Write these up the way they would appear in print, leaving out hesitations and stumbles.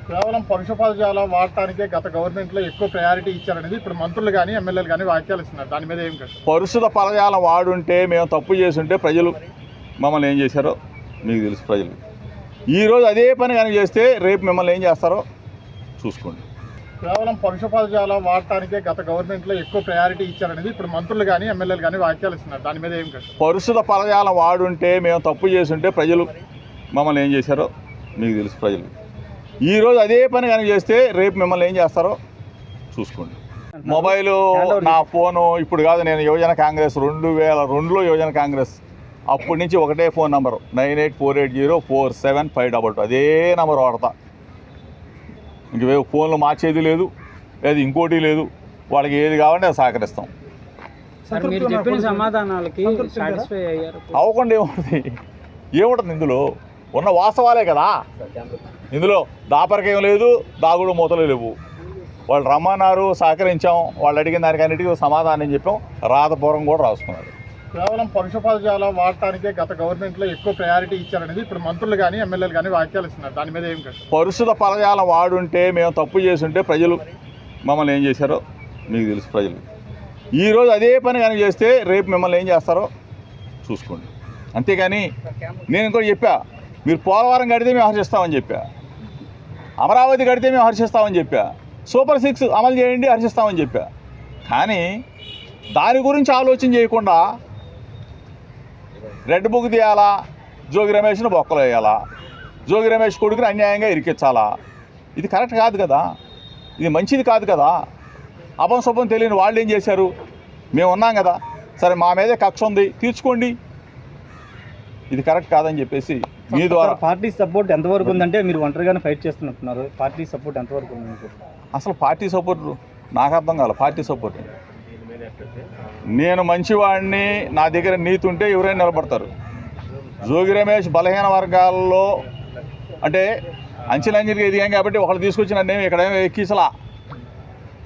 కేవలం పరుష పదజాలం వాడటానికే గత గవర్నమెంట్లో ఎక్కువ ప్రయారిటీ ఇచ్చారనేది ఇప్పుడు మంత్రులు కానీ ఎమ్మెల్యేలు కానీ వ్యాఖ్యలు ఇస్తున్నారు. దాని మీద ఏం కాదు. పరుషుల పదజాలం వాడుంటే మేము తప్పు చేస్తుంటే ప్రజలు మమ్మల్ని ఏం చేశారో మీకు తెలుసు. ప్రజలు ఈరోజు అదే పని కానీ చేస్తే రేపు మిమ్మల్ని ఏం చేస్తారో చూసుకోండి. కేవలం పరుష పదజాలం వాడటానికే గత గవర్నమెంట్లో ఎక్కువ ప్రయారిటీ ఇచ్చారనేది ఇప్పుడు మంత్రులు కానీ ఎమ్మెల్యేలు కానీ వ్యాఖ్యలు ఇస్తున్నారు. దాని మీద ఏం కాదు. పరుషుల పదజాలం వాడుంటే మేము తప్పు చేస్తుంటే ప్రజలు మమ్మల్ని ఏం చేశారో మీకు తెలుసు. ప్రజలు ఈరోజు అదే పని కానీ చేస్తే రేపు మిమ్మల్ని ఏం చేస్తారో చూసుకోండి. మొబైలు నా ఫోను ఇప్పుడు కాదు, నేను యువజన కాంగ్రెస్ 2002లో యువజన కాంగ్రెస్ అప్పటి నుంచి ఒకటే ఫోన్ నంబరు 9848047522 అదే నెంబర్ వాడతా. ఇంక ఫోన్లు మార్చేది లేదు, లేదు ఇంకోటి లేదు. వాళ్ళకి ఏది కావాలంటే అది సహకరిస్తాం. సమాధానాలకి అవ్వకుండా ఏముంటుంది ఇందులో ఉన్న వాస్తవాలే కదా. ఇందులో దాపరికేం లేదు, దాగుడు మూతలు లేవు. వాళ్ళు రమ్మన్నారు, సహకరించాం, వాళ్ళు అడిగిన దానికి అన్నిటికీ సమాధానం చెప్పాం, రాతపూర్వం కూడా రాసుకున్నారు. కేవలం పరుష పదజాలం వాడటానికే గత గవర్నమెంట్లో ఎక్కువ ప్రయారిటీ ఇచ్చారనేది ఇప్పుడు మంత్రులు కానీ ఎమ్మెల్యేలు కానీ వ్యాఖ్యలు ఇస్తున్నారు. దాని మీద ఏం కాదు. పరుషుల పదజాలం వాడుంటే మేము తప్పు చేస్తుంటే ప్రజలు మమ్మల్ని ఏం చేశారో మీకు తెలుసు. ప్రజలు ఈరోజు అదే పని కానీ చేస్తే రేపు మిమ్మల్ని ఏం చేస్తారో చూసుకోండి. అంతేగాని నేను ఇంకోటి చెప్పా, మీరు పోలవరం కడితే మేము హర్షిస్తామని చెప్పా, అమరావతి కడితే మేము హర్షిస్తామని చెప్పా, సూపర్ 6 అమలు చేయండి హర్షిస్తామని చెప్పా. కానీ దాని గురించి ఆలోచన చేయకుండా రెడ్ బుక్ తీయాలా, జోగి రమేష్ను బొక్కలు వేయాలా, జోగి రమేష్ కొడుకుని అన్యాయంగా ఇరికించాలా. ఇది కరెక్ట్ కాదు కదా, ఇది మంచిది కాదు కదా. అపంశుభం తెలియని వాళ్ళు ఏం చేశారు, మేము ఉన్నాం కదా, సరే మా మీదే కక్ష ఉంది తీర్చుకోండి, ఇది కరెక్ట్ కాదని చెప్పేసి మీ ద్వారా. పార్టీ సపోర్ట్ ఎంతవరకు ఉందంటే మీరు ఒంటరిగానే ఫైట్ చేస్తున్నట్టున్నారు. పార్టీ సపోర్ట్ ఎంతవరకు ఉంది? అసలు పార్టీ సపోర్ట్ నాకు అర్థం కాదు. పార్టీ సపోర్ట్ నేను మంచివాడిని, నా దగ్గర నీతి ఉంటే ఎవరైనా నిలబడతారు. జోగి రమేష్ బలహీన వర్గాల్లో అంటే అంచెలంచెలుగా ఎదిగాం కాబట్టి ఒకళ్ళు తీసుకొచ్చి నన్నేమి ఇక్కడేమో ఎక్కించలా,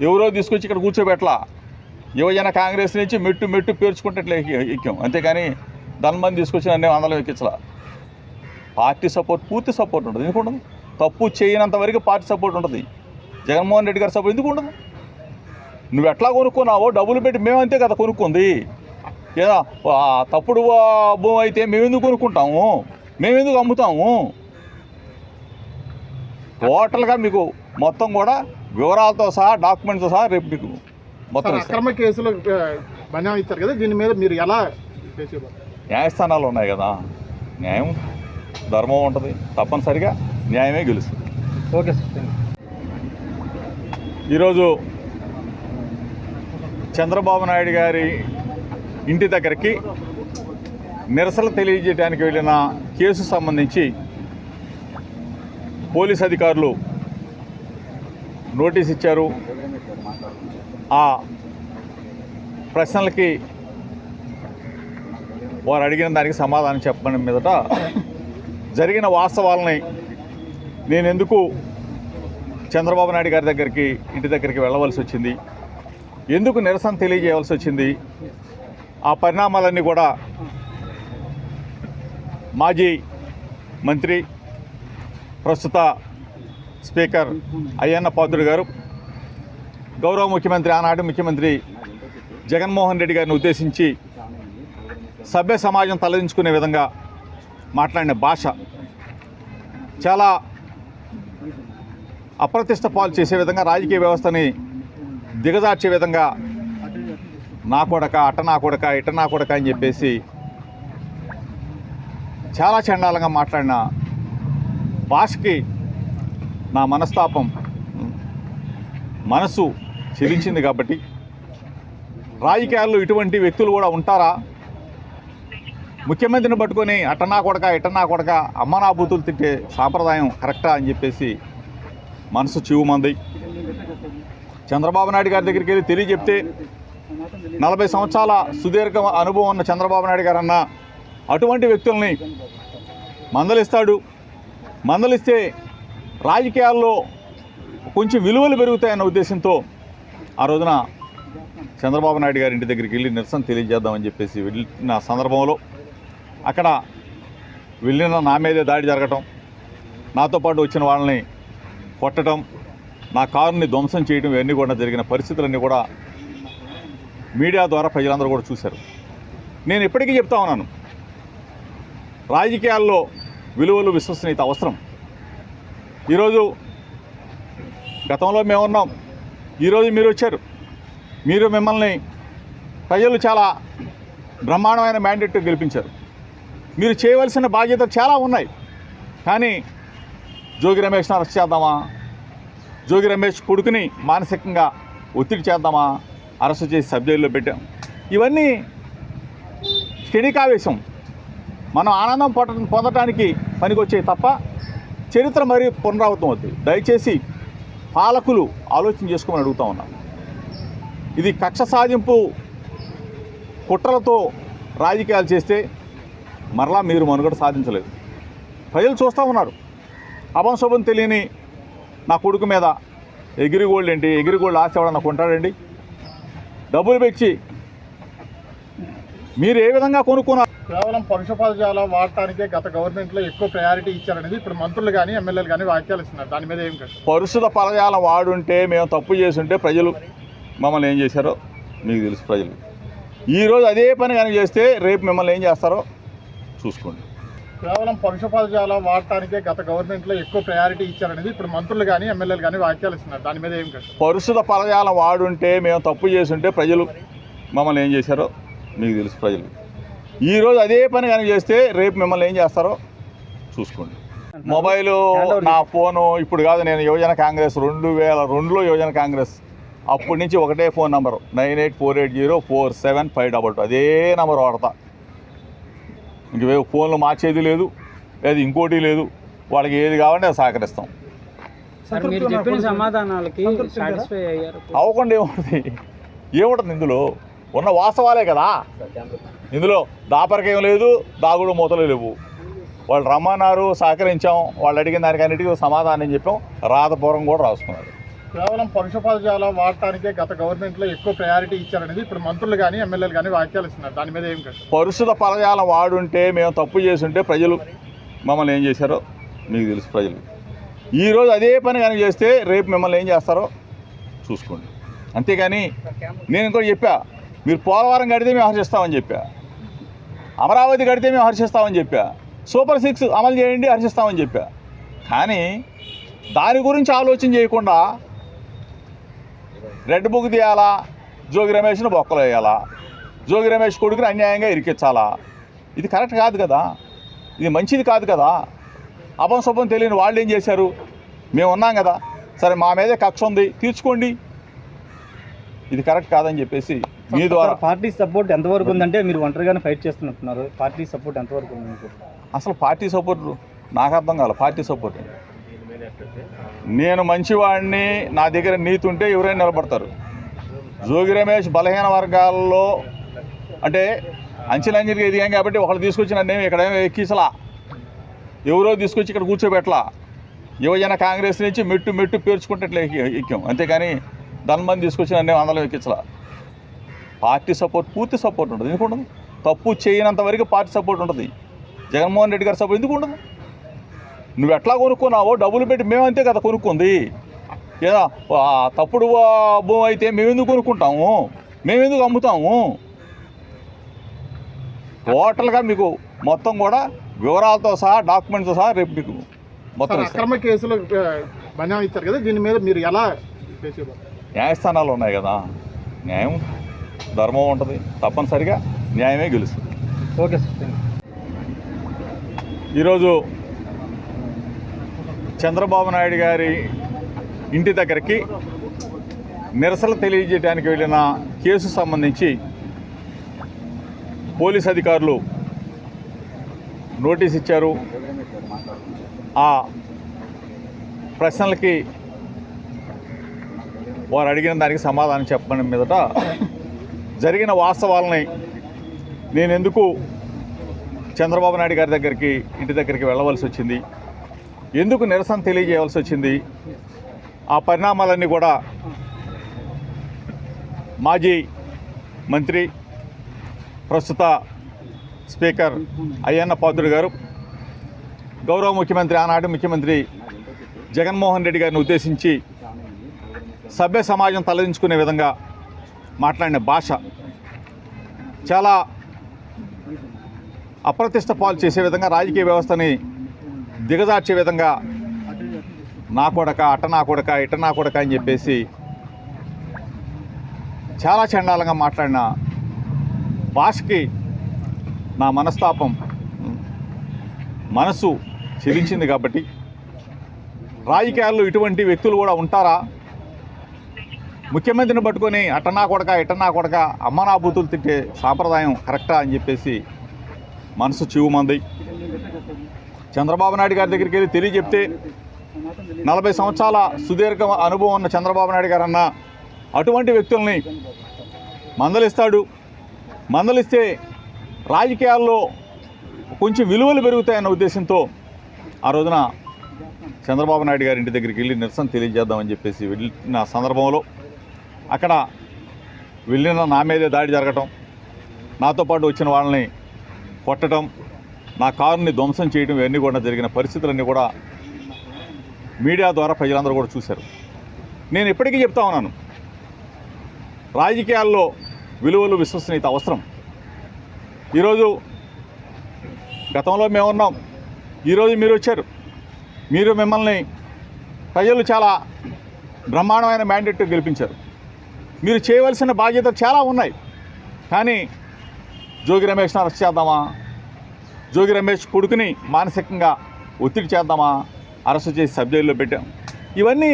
ఎవరో తీసుకొచ్చి ఇక్కడ కూర్చోబెట్టలా. యువజన కాంగ్రెస్ నుంచి మెట్టు పేర్చుకుంటే ఇట్లా ఎక్కాం, అంతేకాని ధనమంది తీసుకొచ్చి నన్నే అందరం ఎక్కించలా. పార్టీ సపోర్ట్ పూర్తి సపోర్ట్ ఉంటుంది. ఎందుకు ఉండదు? తప్పు చేయనంత వరకు పార్టీ సపోర్ట్ ఉంటుంది. జగన్మోహన్ రెడ్డి గారి సపోర్ట్ ఎందుకు ఉండదు? నువ్వు ఎట్లా కొనుక్కున్నావో డబ్బులు పెట్టి మేమంతే కదా కొనుక్కుంది. ఏదో తప్పుడు భూమి అయితే మేమెందుకు కొనుక్కుంటాము, మేమెందుకు అమ్ముతాము? టోటల్గా మీకు మొత్తం కూడా వివరాలతో సహా డాక్యుమెంట్తో సహా రేపు మీకు మొత్తం అక్రమ కేసులు బనామా ఇచ్చారు కదా, దీని మీద మీరు ఎలా? న్యాయస్థానాలు ఉన్నాయి కదా, న్యాయం ధర్మం ఉంటుంది, తప్పనిసరిగా న్యాయమే గెలుస్తుంది. Okay sir. ఈరోజు చంద్రబాబు నాయుడు గారి ఇంటి దగ్గరికి నిరసన తెలియజేయడానికి వెళ్ళిన కేసు సంబంధించి పోలీస్ అధికారులు నోటీస్ ఇచ్చారు. ఆ ప్రశ్నలకి వారు అడిగిన దానికి సమాధానం చెప్పడం మీదట జరిగిన వాస్తవాలని నేను ఎందుకు చంద్రబాబు నాయుడు గారి దగ్గరికి ఇంటి దగ్గరికి వెళ్ళవలసి వచ్చింది, ఎందుకు నిరసన తెలియజేయవలసి వచ్చింది, ఆ పరిణామాలన్నీ కూడా మాజీ మంత్రి ప్రస్తుత స్పీకర్ అయ్యన్న పాత్రుడు గారు గౌరవ ముఖ్యమంత్రి ఆనాటి ముఖ్యమంత్రి జగన్మోహన్ రెడ్డి గారిని ఉద్దేశించి సభ్య సమాజం తలదించుకునే విధంగా మాట్లాడిన భాష చాలా అప్రతిష్ట పాలు చేసే విధంగా, రాజకీయ వ్యవస్థని దిగజార్చే విధంగా నా కొడక, అట్ట నా కొడక, ఇట్ట నా కొడక అని చెప్పేసి చాలా చండాలంగా మాట్లాడిన భాషకి నా మనసు చెలించింది. కాబట్టి రాజకీయాల్లో ఇటువంటి వ్యక్తులు కూడా ఉంటారా? ముఖ్యమంత్రిని పట్టుకొని అట్టనా కొడక, ఇట్టనా కొడక, అమ్మ నా బూతులు తిట్టే సాంప్రదాయం కరెక్టా అని చెప్పేసి మనసు చివుమంది. చంద్రబాబు నాయుడు గారి దగ్గరికి వెళ్ళి తెలియజెప్తే 40 సంవత్సరాల సుదీర్ఘ అనుభవం ఉన్న చంద్రబాబు నాయుడు గారు అన్న అటువంటి వ్యక్తుల్ని మందలిస్తే రాజకీయాల్లో కొంచెం విలువలు పెరుగుతాయన్న ఉద్దేశంతో ఆ రోజున చంద్రబాబు నాయుడు గారి ఇంటి దగ్గరికి వెళ్ళి నిరసన తెలియజేద్దామని చెప్పేసి వెళ్ళిన సందర్భంలో అక్కడ వెళ్ళిన నా మీదే దాడి జరగటం, నాతో పాటు వచ్చిన వాళ్ళని కొట్టడం, నా కారుని ధ్వంసం చేయడం ఇవన్నీ కూడా జరిగిన పరిస్థితులన్నీ కూడా మీడియా ద్వారా ప్రజలందరూ కూడా చూశారు. నేను ఇప్పటికీ చెప్తా ఉన్నాను, రాజకీయాల్లో విలువలు విశ్వసనీయత అవసరం. ఈరోజు గతంలో మేమున్నాం, ఈరోజు మీరు వచ్చారు. మిమ్మల్ని ప్రజలు చాలా బ్రహ్మాండమైన మ్యాండేట్ గెలిపించారు. మీరు చేయవలసిన బాధ్యతలు చాలా ఉన్నాయి. కానీ జోగి రమేష్ని అరెస్ట్ చేద్దామా, జోగి రమేష్ కొడుకుని మానసికంగా ఒత్తిడి చేద్దామా, అరెస్ట్ చేసి సబ్జెక్టులో పెట్టాం. ఇవన్నీ క్షణికావేశం, మనం ఆనందం పొందటానికి పనికొచ్చే తప్ప చరిత్ర మరీ పునరావృతం అవుతుంది. దయచేసి పాలకులు ఆలోచన చేసుకోమని అడుగుతా ఉన్నాను. ఇది కక్ష సాధింపు కుట్రలతో రాజకీయాలు చేస్తే మరలా మీరు మనుగడ సాధించలేదు. ప్రజలు చూస్తూ ఉన్నారు. అభంశుభం తెలియని నా కొడుకు మీద ఎగిరిగోల్డ్ ఏంటి, ఎగిరిగోల్డ్ ఆశ ఎవడన్నా కొంటాడండి? డబ్బులు పెట్టి మీరు ఏ విధంగా కొనుక్కున్నారు? కేవలం పరుష పదజాలం వాడటానికే గత గవర్నమెంట్లో ఎక్కువ ప్రయారిటీ ఇచ్చారనేది ఇప్పుడు మంత్రులు కానీ ఎమ్మెల్యేలు కానీ వ్యాఖ్యలు ఇస్తున్నారు. దాని మీద ఏం కాదు. పరుషుల పదజాలం వాడుంటే, మేము తప్పు చేస్తుంటే ప్రజలు మమ్మల్ని ఏం చేశారో మీకు తెలుసు. ప్రజలు ఈరోజు అదే పని కానీ చేస్తే రేపు మిమ్మల్ని ఏం చేస్తారో చూసుకోండి. కేవలం పరుష పదజాలం వాడటానికే గత గవర్నమెంట్లో ఎక్కువ ప్రయారిటీ ఇచ్చారనేది ఇప్పుడు మంత్రులు కానీ ఎమ్మెల్యేలు కానీ వ్యాఖ్యలు ఇస్తున్నారు. దాని మీద ఏం కాదు. పరుషుల పదజాలం వాడుంటే, మేము తప్పు చేస్తుంటే ప్రజలు మమ్మల్ని ఏం చేశారో మీకు తెలుసు. ప్రజలు ఈరోజు అదే పని కానీ చేస్తే రేపు మిమ్మల్ని ఏం చేస్తారో చూసుకోండి. మొబైలు, నా ఫోను ఇప్పుడు కాదు, నేను యువజన కాంగ్రెస్ 2002లో యువజన కాంగ్రెస్ అప్పటి నుంచి ఒకటే ఫోన్ నంబరు 9848047522 అదే నెంబర్ వాడతా. ఇంక ఫోన్లు మార్చేది లేదు, అది ఇంకోటి లేదు. వాళ్ళకి ఏది కావాలంటే అది సహకరిస్తాం. మీరు చెప్పిన సమాధానాలకి సాటిస్ఫై అయ్యారు? అవ్వకుండా ఏముంటుంది ఇందులో? ఉన్న వాస్తవాలే కదా. ఇందులో దాపరికేం లేదు, దాగుడు మూతలు లేవు. వాళ్ళు రమ్మన్నారు, సహకరించాం, వాళ్ళు అడిగిన దానికి అన్నిటికీ సమాధానం చెప్పాం, రాతపూర్వం కూడా రాసుకున్నారు. కేవలం పరుష పదజాలం వాడటానికే గత గవర్నమెంట్లో ఎక్కువ ప్రయారిటీ ఇచ్చారనేది ఇప్పుడు మంత్రులు కానీ ఎమ్మెల్యేలు కానీ వ్యాఖ్యలు ఇస్తున్నారు. దాని మీద ఏం కాదు. పరుషుల పదజాలం వాడుంటే, మేము తప్పు చేస్తుంటే ప్రజలు మమ్మల్ని ఏం చేశారో మీకు తెలుసు. ప్రజలు ఈరోజు అదే పని కానీ చేస్తే రేపు మిమ్మల్ని ఏం చేస్తారో చూసుకోండి. అంతేగాని నేను ఇంకోటి చెప్పా, మీరు పోలవరం కడితే మేము హర్షిస్తామని చెప్పా, అమరావతి కడితే మేము హర్షిస్తామని చెప్పా, సూపర్ 6 అమలు చేయండి హర్షిస్తామని చెప్పా. కానీ దాని గురించి ఆలోచన చేయకుండా రెడ్ బుక్ తీయాలా, జోగి రమేష్ను బొక్కలు వేయాలా, జోగి రమేష్ కొడుకుని అన్యాయంగా ఇరికించాలా, ఇది కరెక్ట్ కాదు కదా. ఇది మంచిది కాదు కదా. అపంశుభం తెలియని వాళ్ళు ఏం చేశారు? మేము ఉన్నాం కదా, సరే మా మీదే కక్ష ఉంది, తీర్చుకోండి. ఇది కరెక్ట్ కాదని చెప్పేసి మీ ద్వారా. పార్టీ సపోర్ట్ ఎంతవరకు ఉందంటే మీరు ఒంటరిగానే ఫైట్ చేస్తున్నట్టున్నారు. పార్టీ సపోర్ట్ ఎంతవరకు ఉంది మీకు? అసలు పార్టీ సపోర్ట్ నాకు అర్థం కాదు. పార్టీ సపోర్ట్ నేను మంచివాడిని, నా దగ్గర నీతి ఉంటే ఎవరైనా నిలబడతారు. జోగి రమేష్ బలహీన వర్గాల్లో అంటే అంచెలంచెలుగా ఎదిగాం కాబట్టి ఒకళ్ళు తీసుకొచ్చి నన్నేమి ఇక్కడేమో ఎక్కిసలా, ఎవరో తీసుకొచ్చి ఇక్కడ కూర్చోబెట్టలా. యువజన కాంగ్రెస్ నుంచి మెట్టు పేర్చుకుంటే ఇట్లా ఎక్కాం, అంతేకాని ధనమంది తీసుకొచ్చి నన్నేమి అందరం ఎక్కించలా. పార్టీ సపోర్ట్ పూర్తి సపోర్ట్ ఉంటుంది. ఎందుకు ఉండదు? తప్పు చేయనంత వరకు పార్టీ సపోర్ట్ ఉంటుంది. జగన్మోహన్ రెడ్డి గారి సపోర్ట్ ఎందుకు ఉండదు? నువ్వు ఎట్లా కొనుక్కున్నావో డబ్బులు పెట్టి మేమంతే కదా కొనుక్కుంది. ఏదా తప్పుడు భూమి అయితే మేమెందుకు కొనుక్కుంటాము, మేమెందుకు అమ్ముతాము? టోటల్గా మీకు మొత్తం కూడా వివరాలతో సహా డాక్యుమెంట్తో సహా రేపు మీకు మొత్తం అక్రమ కేసులు బన్యాం ఇచ్చారు కదా, దీని మీద మీరు ఎలా? న్యాయస్థానాలు ఉన్నాయి కదా, న్యాయం ధర్మం ఉంటుంది, తప్పనిసరిగా న్యాయమే గెలుస్తుంది. Okay sir. ఈరోజు చంద్రబాబు నాయుడు గారి ఇంటి దగ్గరికి నిరసన తెలియజేయడానికి వెళ్ళిన కేసు సంబంధించి పోలీస్ అధికారులు నోటీస్ ఇచ్చారు. ఆ ప్రశ్నలకి వారు అడిగిన దానికి సమాధానం చెప్పడం మీదట జరిగిన వాస్తవాలని నేను ఎందుకు చంద్రబాబు నాయుడు గారి దగ్గరికి ఇంటి దగ్గరికి వెళ్ళవలసి వచ్చింది, ఎందుకు నిరసన తెలియజేయవలసి వచ్చింది, ఆ పరిణామాలన్నీ కూడా మాజీ మంత్రి ప్రస్తుత స్పీకర్ అయ్యన్న పాత్రుడు గారు, గౌరవ ముఖ్యమంత్రి ఆనాటి ముఖ్యమంత్రి జగన్మోహన్ రెడ్డి గారిని ఉద్దేశించి సభ్య సమాజం తలదించుకునే విధంగా మాట్లాడిన భాష చాలా అప్రతిష్ట పాలు చేసే విధంగా, రాజకీయ వ్యవస్థని దిగజార్చే విధంగా నా కొడక, అట్ట నా కొడక, ఇట్ట నా కొడక అని చెప్పేసి చాలా చండాలంగా మాట్లాడిన భాషకి నా మనసు చెలించింది. కాబట్టి రాజకీయాల్లో ఇటువంటి వ్యక్తులు కూడా ఉంటారా? ముఖ్యమంత్రిని పట్టుకొని అట్టనా కొడక, ఇట్టనా కొడక, అమ్మ నా బూతులు తిట్టే సాంప్రదాయం కరెక్టా అని చెప్పేసి మనసు చివుమంది. చంద్రబాబు నాయుడు గారి దగ్గరికి వెళ్ళి తెలియజెప్తే 40 సంవత్సరాల సుదీర్ఘ అనుభవం ఉన్న చంద్రబాబు నాయుడు గారు అన్న అటువంటి వ్యక్తుల్ని మందలిస్తాడు. మందలిస్తే రాజకీయాల్లో కొంచెం విలువలు పెరుగుతాయన్న ఉద్దేశంతో ఆ రోజున చంద్రబాబు నాయుడు గారి ఇంటి దగ్గరికి వెళ్ళి నిరసన తెలియజేద్దామని చెప్పేసి వెళ్ళిన సందర్భంలో అక్కడ వెళ్ళిన నా మీదే దాడి జరగటం, నాతో పాటు వచ్చిన వాళ్ళని కొట్టడం, నా కారుని ధ్వంసం చేయడం, ఇవన్నీ కూడా జరిగిన పరిస్థితులన్నీ కూడా మీడియా ద్వారా ప్రజలందరూ కూడా చూశారు. నేను ఇప్పటికీ చెప్తా ఉన్నాను, రాజకీయాల్లో విలువలు, విశ్వసనీయత అవసరం. ఈరోజు గతంలో మేమున్నాం, ఈరోజు మీరు వచ్చారు. మిమ్మల్ని ప్రజలు చాలా బ్రహ్మాండమైన మ్యాండేట్ గెలిపించారు. మీరు చేయవలసిన బాధ్యతలు చాలా ఉన్నాయి. కానీ జోగి రమేష్ని అరెస్ట్ చేద్దామా, జోగి రమేష్ కొడుకుని మానసికంగా ఒత్తిడి చేద్దామా, అరెస్ట్ చేసి సబ్జెక్టులో పెట్టాం. ఇవన్నీ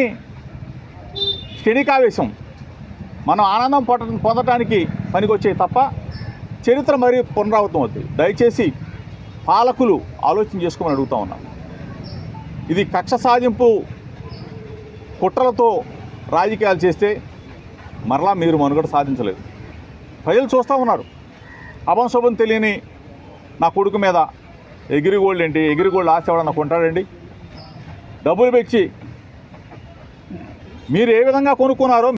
క్షణికావేశం, మనం ఆనందం పొందటానికి పనికొచ్చాయి తప్ప చరిత్ర మరీ పునరావృతం అవుతుంది. దయచేసి పాలకులు ఆలోచన చేసుకోమని అడుగుతూ ఉన్నాం. ఇది కక్ష సాధింపు కుట్రలతో రాజకీయాలు చేస్తే మరలా మీరు మనుగడ సాధించలేదు. ప్రజలు చూస్తూ ఉన్నారు. అభంశుభం తెలియని నా కొడుకు మీద ఎగిరిగోల్డ్ ఏంటి, ఎగిరిగోల్డ్ ఆశ ఎవడన్నా కొంటాడండి? డబ్బులు పెంచి మీరు ఏ విధంగా కొనుక్కున్నారో